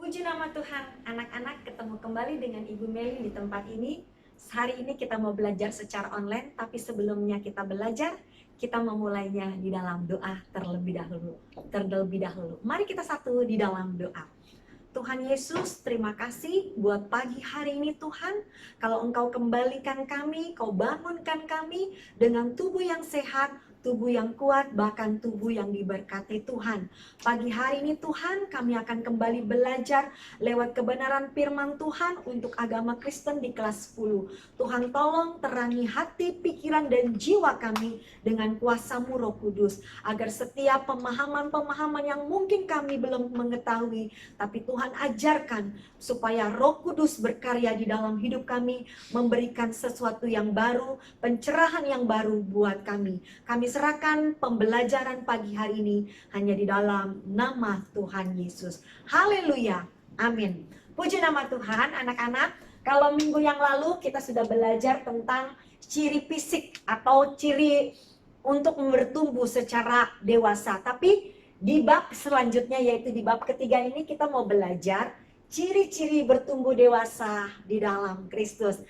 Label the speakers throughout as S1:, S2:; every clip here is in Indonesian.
S1: Puji nama Tuhan, anak-anak ketemu kembali dengan Ibu Meli di tempat ini. Hari ini kita mau belajar secara online, tapi sebelumnya kita belajar, kita memulainya di dalam doa terlebih dahulu. Mari kita satu di dalam doa. Tuhan Yesus, terima kasih buat pagi hari ini Tuhan. Kalau Engkau kembalikan kami, Kau bangunkan kami dengan tubuh yang sehat, tubuh yang kuat, bahkan tubuh yang diberkati Tuhan. Pagi hari ini Tuhan, kami akan kembali belajar lewat kebenaran firman Tuhan untuk agama Kristen di kelas 10. Tuhan tolong terangi hati, pikiran, dan jiwa kami dengan kuasa-Mu Roh Kudus. Agar setiap pemahaman-pemahaman yang mungkin kami belum mengetahui, tapi Tuhan ajarkan supaya Roh Kudus berkarya di dalam hidup kami, memberikan sesuatu yang baru, pencerahan yang baru buat kami. Kami serahkan pembelajaran pagi hari ini hanya di dalam nama Tuhan Yesus. Haleluya. Amin. Puji nama Tuhan, anak-anak. Kalau minggu yang lalu kita sudah belajar tentang ciri fisik atau ciri untuk bertumbuh secara dewasa. Tapi di bab selanjutnya, yaitu di bab ketiga ini, kita mau belajar ciri-ciri bertumbuh dewasa di dalam Kristus.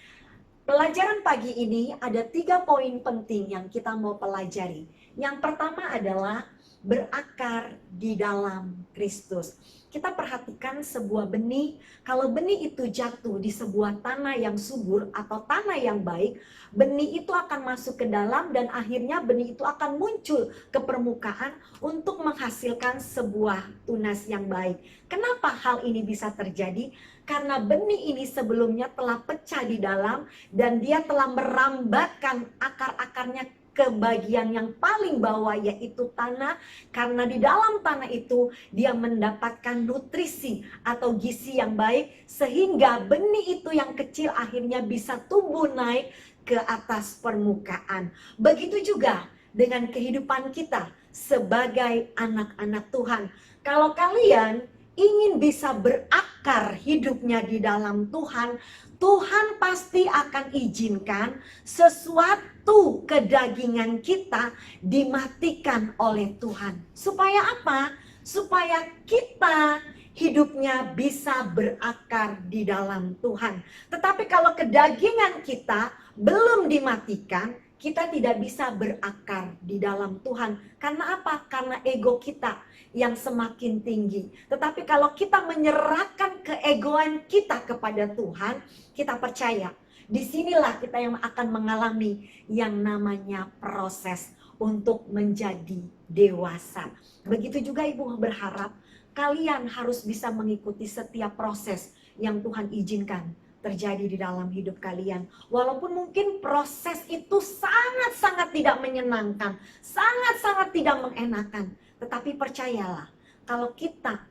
S1: Pelajaran pagi ini ada 3 poin penting yang kita mau pelajari. Yang pertama adalah berakar di dalam Kristus. Kita perhatikan sebuah benih, kalau benih itu jatuh di sebuah tanah yang subur atau tanah yang baik, benih itu akan masuk ke dalam dan akhirnya benih itu akan muncul ke permukaan untuk menghasilkan sebuah tunas yang baik. Kenapa hal ini bisa terjadi? Karena benih ini sebelumnya telah pecah di dalam dan dia telah merambatkan akar-akarnya ke bagian yang paling bawah, yaitu tanah. Karena di dalam tanah itu dia mendapatkan nutrisi atau gizi yang baik, sehingga benih itu yang kecil akhirnya bisa tumbuh naik ke atas permukaan. Begitu juga dengan kehidupan kita sebagai anak-anak Tuhan. Kalau kalian ingin bisa berakar hidupnya di dalam Tuhan, Tuhan pasti akan izinkan sesuatu kedagingan kita dimatikan oleh Tuhan. Supaya apa? Supaya kita hidupnya bisa berakar di dalam Tuhan. Tetapi kalau kedagingan kita belum dimatikan, kita tidak bisa berakar di dalam Tuhan. Karena apa? Karena ego kita yang semakin tinggi. Tetapi kalau kita menyerahkan keegoan kita kepada Tuhan, kita percaya, disinilah kita yang akan mengalami yang namanya proses untuk menjadi dewasa. Begitu juga Ibu berharap kalian harus bisa mengikuti setiap proses yang Tuhan izinkan terjadi di dalam hidup kalian. Walaupun mungkin proses itu sangat-sangat tidak menyenangkan, sangat-sangat tidak mengenakan. Tetapi percayalah, kalau kita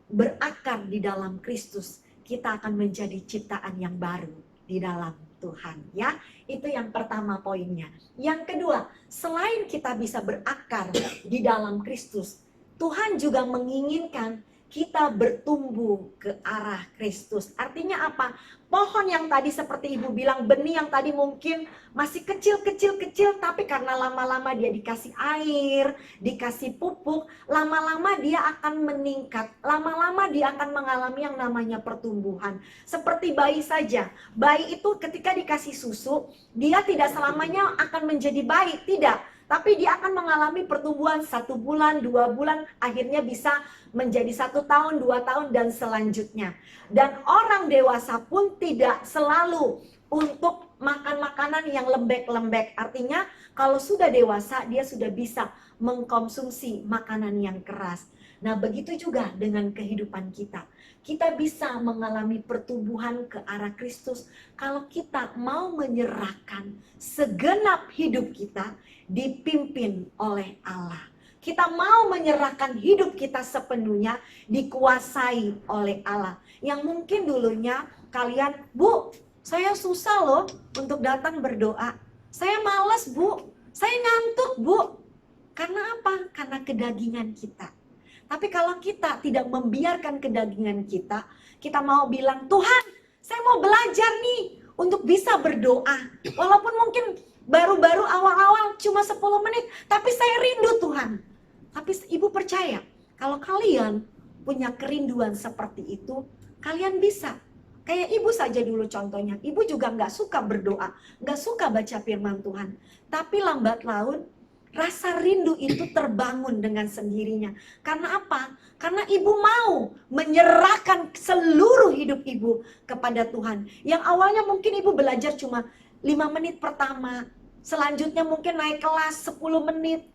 S1: berakar di dalam Kristus, kita akan menjadi ciptaan yang baru di dalam Tuhan, ya. Itu yang pertama poinnya. Yang kedua, selain kita bisa berakar di dalam Kristus, Tuhan juga menginginkan kita bertumbuh ke arah Kristus. Artinya apa? Pohon yang tadi seperti Ibu bilang, benih yang tadi mungkin masih kecil, tapi karena lama-lama dia dikasih air, dikasih pupuk, lama-lama dia akan meningkat. Lama-lama dia akan mengalami yang namanya pertumbuhan. Seperti bayi saja. Bayi itu ketika dikasih susu, dia tidak selamanya akan menjadi bayi, tidak. Tapi dia akan mengalami pertumbuhan 1 bulan, 2 bulan, akhirnya bisa menjadi 1 tahun, 2 tahun, dan selanjutnya. Dan orang dewasa pun tidak selalu untuk makan makanan yang lembek-lembek. Artinya kalau sudah dewasa, dia sudah bisa mengkonsumsi makanan yang keras. Nah, begitu juga dengan kehidupan kita. Kita bisa mengalami pertumbuhan ke arah Kristus kalau kita mau menyerahkan segenap hidup kita dipimpin oleh Allah. Kita mau menyerahkan hidup kita sepenuhnya dikuasai oleh Allah. Yang mungkin dulunya kalian, Bu, saya susah loh untuk datang berdoa. Saya malas, Bu. Saya ngantuk, Bu. Karena apa? Karena kedagingan kita. Tapi kalau kita tidak membiarkan kedagingan kita, kita mau bilang, Tuhan, saya mau belajar nih untuk bisa berdoa. Walaupun mungkin baru-baru awal-awal cuma 10 menit, tapi saya rindu Tuhan. Tapi Ibu percaya, kalau kalian punya kerinduan seperti itu, kalian bisa. Kayak ibu saja dulu contohnya. Ibu juga nggak suka berdoa, nggak suka baca firman Tuhan. Tapi lambat laun rasa rindu itu terbangun dengan sendirinya. Karena apa? Karena ibu mau menyerahkan seluruh hidup ibu kepada Tuhan. Yang awalnya mungkin ibu belajar cuma 5 menit pertama. Selanjutnya mungkin naik kelas 10 menit.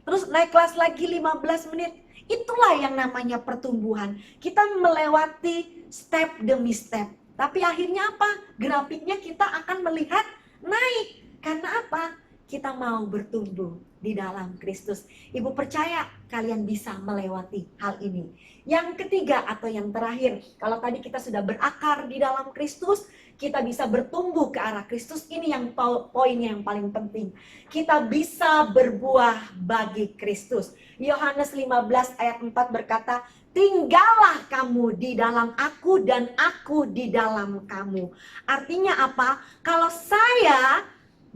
S1: Terus naik kelas lagi 15 menit. Itulah yang namanya pertumbuhan. Kita melewati step demi step. Tapi akhirnya apa? Grafiknya kita akan melihat naik. Karena apa? Kita mau bertumbuh di dalam Kristus. Ibu percaya kalian bisa melewati hal ini. Yang ketiga atau yang terakhir, kalau tadi kita sudah berakar di dalam Kristus, kita bisa bertumbuh ke arah Kristus. Ini yang poinnya yang paling penting. Kita bisa berbuah bagi Kristus. Yohanes 15 ayat 4 berkata, tinggallah kamu di dalam aku dan aku di dalam kamu. Artinya apa? Kalau saya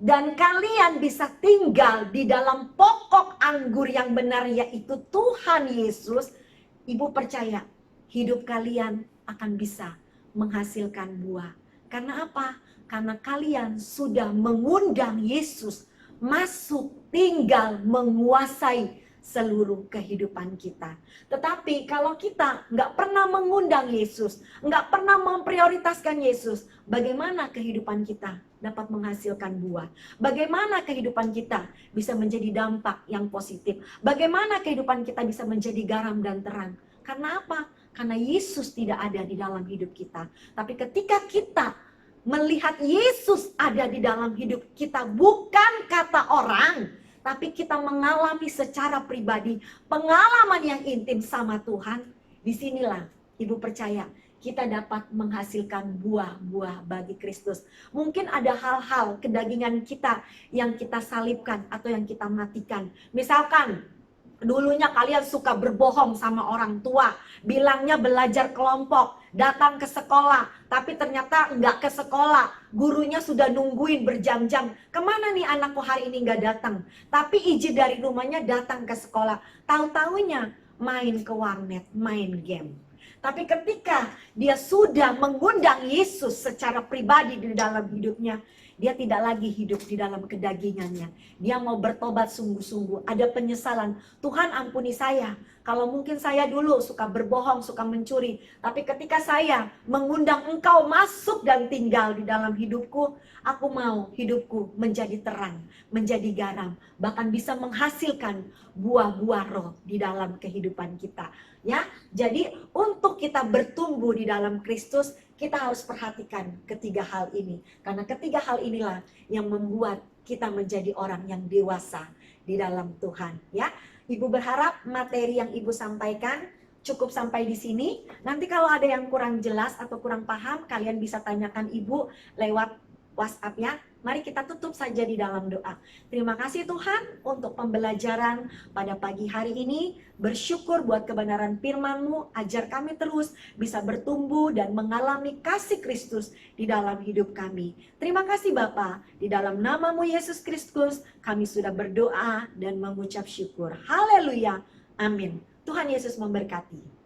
S1: dan kalian bisa tinggal di dalam pokok anggur yang benar, yaitu Tuhan Yesus, ibu percaya hidup kalian akan bisa menghasilkan buah. Karena apa? Karena kalian sudah mengundang Yesus masuk, tinggal, menguasai seluruh kehidupan kita. Tetapi kalau kita nggak pernah mengundang Yesus, nggak pernah memprioritaskan Yesus, bagaimana kehidupan kita dapat menghasilkan buah? Bagaimana kehidupan kita bisa menjadi dampak yang positif? Bagaimana kehidupan kita bisa menjadi garam dan terang? Karena apa? Karena Yesus tidak ada di dalam hidup kita. Tapi ketika kita melihat Yesus ada di dalam hidup kita, bukan kata orang, tapi kita mengalami secara pribadi pengalaman yang intim sama Tuhan, disinilah ibu percaya kita dapat menghasilkan buah-buah bagi Kristus. Mungkin ada hal-hal kedagingan kita yang kita salibkan atau yang kita matikan. Misalkan dulunya kalian suka berbohong sama orang tua, bilangnya belajar kelompok, datang ke sekolah, tapi ternyata nggak ke sekolah, gurunya sudah nungguin berjam-jam. Kemana nih anakku hari ini nggak datang? Tapi izin dari rumahnya datang ke sekolah. Tahu-taunya main ke warnet, main game. Tapi ketika dia sudah mengundang Yesus secara pribadi di dalam hidupnya, dia tidak lagi hidup di dalam kedagingannya. Dia mau bertobat sungguh-sungguh. Ada penyesalan. Tuhan ampuni saya. Kalau mungkin saya dulu suka berbohong, suka mencuri. Tapi ketika saya mengundang engkau masuk dan tinggal di dalam hidupku, aku mau hidupku menjadi terang, menjadi garam. Bahkan bisa menghasilkan buah-buah roh di dalam kehidupan kita. Ya, jadi untuk kita bertumbuh di dalam Kristus, kita harus perhatikan ketiga hal ini. Karena ketiga hal inilah yang membuat kita menjadi orang yang dewasa di dalam Tuhan. Ya, Ibu berharap materi yang Ibu sampaikan cukup sampai di sini. Nanti kalau ada yang kurang jelas atau kurang paham, kalian bisa tanyakan Ibu lewat WhatsApp ya. Mari kita tutup saja di dalam doa. Terima kasih Tuhan untuk pembelajaran pada pagi hari ini. Bersyukur buat kebenaran firman-Mu. Ajar kami terus bisa bertumbuh dan mengalami kasih Kristus di dalam hidup kami. Terima kasih Bapa. Di dalam nama-Mu Yesus Kristus kami sudah berdoa dan mengucap syukur. Haleluya. Amin. Tuhan Yesus memberkati.